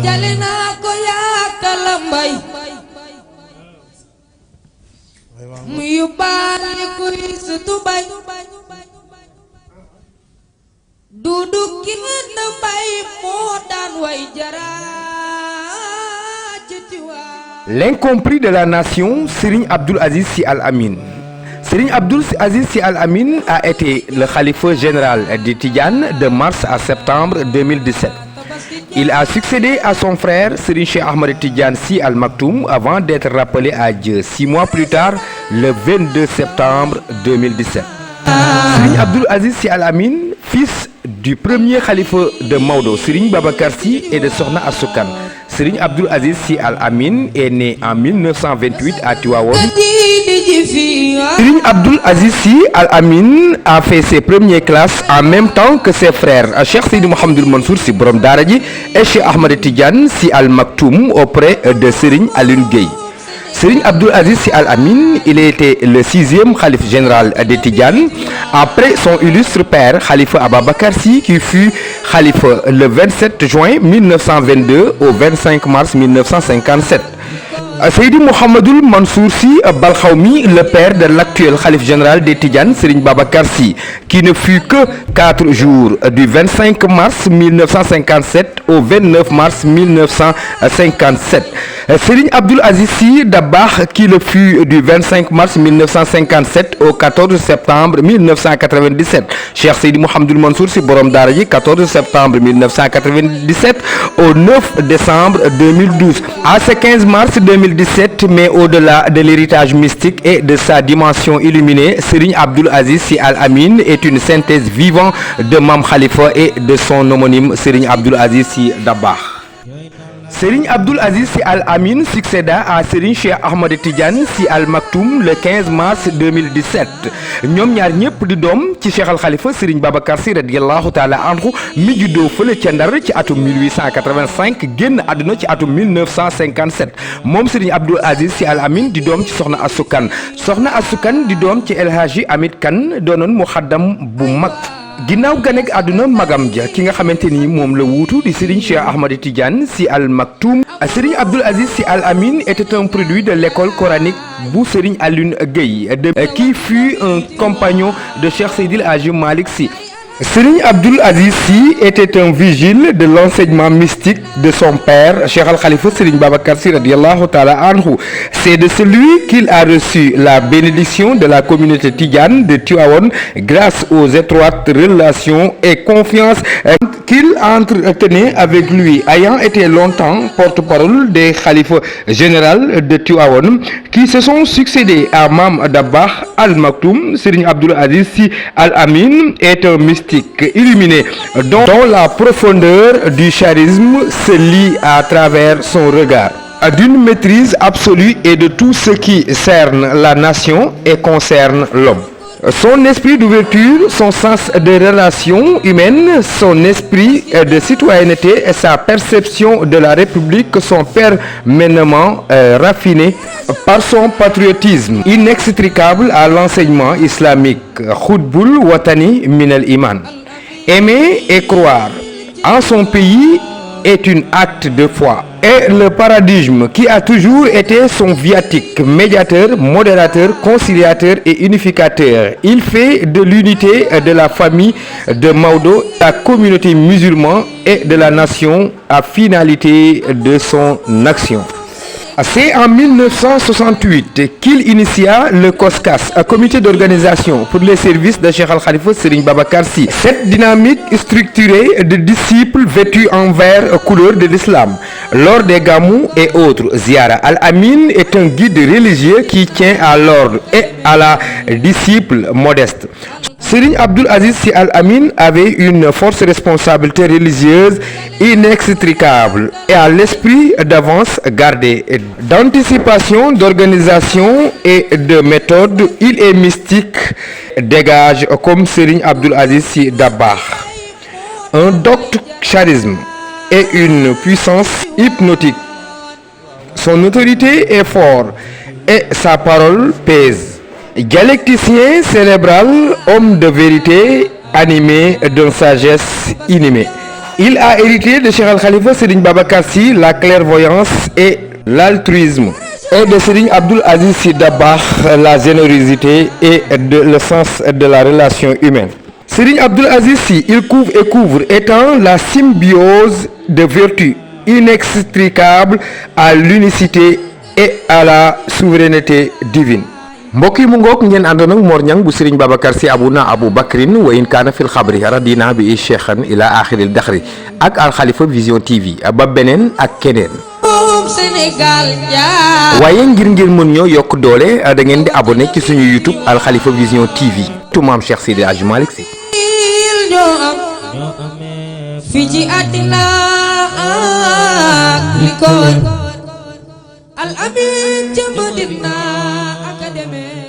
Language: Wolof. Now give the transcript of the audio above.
jalina ko yaakala mbay mu yóbbaale kuy sutu bay dudu kin bay moo daan way jaraa ci Tiwaawan. L'incompris de la nation, Serigne Abdoul Aziz Sy Al Amine. Serigne Abdoul Aziz Sy Al Amine a été le khalife général des Tidianes de mars à septembre 2017. Il a succédé à son frère Serigne Cheikh Ahmed Tidiane Sy Al Maktoum avant d'être rappelé à Dieu 6 mois plus tard, le 22 septembre 2017. Serigne Abdoul Aziz Sy Al Amine, fils du premier khalife de Maodo, Serigne Babacar Sy, et de Sokhna Astou Kane. Serigne Abdoul Aziz Sy Al Amine est né en 1928 à Tivaouane. Serigne Abdoul Aziz Sy Al Amine a fait ses premières classes en même temps que ses frères Cheikh Seydi Mouhamadoul Mansour Sy Borom Daara Ji et Cheikh Ahmed Tidiane Sy Al Maktoum auprès de Serigne Alioune Gueye. Serigne Abdoul Aziz Sy Al Amine, il était le 6e khalife général des Tidianes après son illustre père Khalifa Ababacar Sy qui fut khalife le 27 juin 1922 au 25 mars 1957. Seydi Mouhamadoul Mansour Sy Balkhaoumi, le père de l'actuel khalife général des Tidianes, Serigne Babacar Sy, qui ne fut que 4 jours du 25 mars 1957 au 29 mars 1957. Serigne Abdoul Aziz Sy Dabakh, qui le fut du 25 mars 1957 au 14 septembre 1997. Cheikh Seydi Mouhamadoul Mansour Sy Borom Daara Ji, 14 septembre 1997 au 9 décembre 2012. À ce 15 mars 2017, mais au-delà de l'héritage mystique et de sa dimension illuminée, Serigne Abdoul Aziz Sy Al Amine est une synthèse vivante de Mame Khalifa et de son homonyme Serigne Abdoul Aziz Sy Dabakh. Serigne Abdoul Aziz Sy Al Amine succéda à Serigne Cheikh Ahmed Tidiane Sy Al Maktoum le 15 mars 2017 ñoom ñaar ñëpp di doom ci Cheikh Al Khalifa Serigne Babacar Sy radiyallahu taala anhu mi juddoo fële ca Ndar ci atum 1885 génn àdduna ci atum 1957 moom Serigne Abdoul Aziz Sy Al Amine di doom ci Sokhna Astou Kane Sokhna Astou Kane di doom ci El Hadji Amit Kane doonoon muxaddam bu mag. ginnaaw ganek àdduna magam ja ki nga xamante ni moom la wuutu di Serigne Cheikh Ahmed Tidiane Sy Al Maktoum. Serigne Abdoul Aziz Sy Al Amine était un produit de l'école coranique bu Serigne Alioune Gueye qui fut un compagnon de Cheikh Seydil Hadji Malick Sy. Serigne Abdoul Aziz Sy était un vigile de l'enseignement mystique de son père Cheikh Al Khalifa Serigne Babacar Sy radiyallahu ta'ala anhu. C'est de celui qu'il a reçu la bénédiction de la communauté Tidiane de Tivaouane grâce aux étroites relations et confiance qu'il entretenait avec lui, ayant été longtemps porte-parole des khalifes généraux de Tivaouane qui se sont succédés à Mame Dabakh Al Maktoum. Serigne Abdoul Aziz Sy Al Amine est un mystique illuminé dont la profondeur du charisme se lit à travers son regard, d'une maîtrise absolue et de tout ce qui cerne la nation et concerne l'homme. Son esprit d'ouverture, son sens des relations humaines, son esprit de citoyenneté et sa perception de la République sont permanemment raffinés par son patriotisme inextricable à l'enseignement islamique. Khutbul Watani Minal Iman. Aimer et croire en son pays est un acte de foi et le paradigme qui a toujours été son viatique, médiateur, modérateur, conciliateur et unificateur. Il fait de l'unité de la famille de Maodo, la communauté musulmane et de la nation à finalité de son action. C'est en 1968 qu'il initia le COSCAS, un comité d'organisation pour les services de Cheikh Al Khalifa Serigne Babacar Sy. Cette dynamique structurée de disciples vêtus en vert couleur de l'islam lors des gamous et autres ziyaras. Al Amine est un guide religieux qui tient à l'ordre et à la disciple modeste. Serigne Abdoul Aziz Sy Al Amine avait une forte responsabilité religieuse inextricable et à l'esprit d'avance gardé, d'anticipation, d'organisation et de méthode. Il est mystique, dégage comme Serigne Abdoul Aziz Sy Dabakh, un docte charisme et une puissance hypnotique. Son autorité est forte et sa parole pèse. Dialecticien cérébral, homme de vérité, animé d'une sagesse inouïe. Il a hérité de Cheikh Al Khalifa Serigne Babacar Sy la clairvoyance et l'altruisme, et de Serigne Abdoul Aziz Sy Dabakh la générosité et le sens de la relation humaine. Serigne Abdoul Aziz Sy, il couvre étant la symbiose de vertus inextricable à l'unicité et à la souveraineté divine. mbokk yi mu ngoog ngeen àndoon ak Mor Niang bu Serigne Babacar Sy abuna Abou Bakrin wa in kaana fil xabri radina bi cheikhan ila axiril daxri ak Al Khalifa Vision TV ba beneen ak keneen. Sénégal waaye ngir mën ñoo yokk doole da ngeen di abonné ci suñu YouTube Al Khalifa Vision TV. tumaam Cheikh Sidi Hadji Malick Sy. fii ci àddina li ko wër Al Amine ca Madina Académie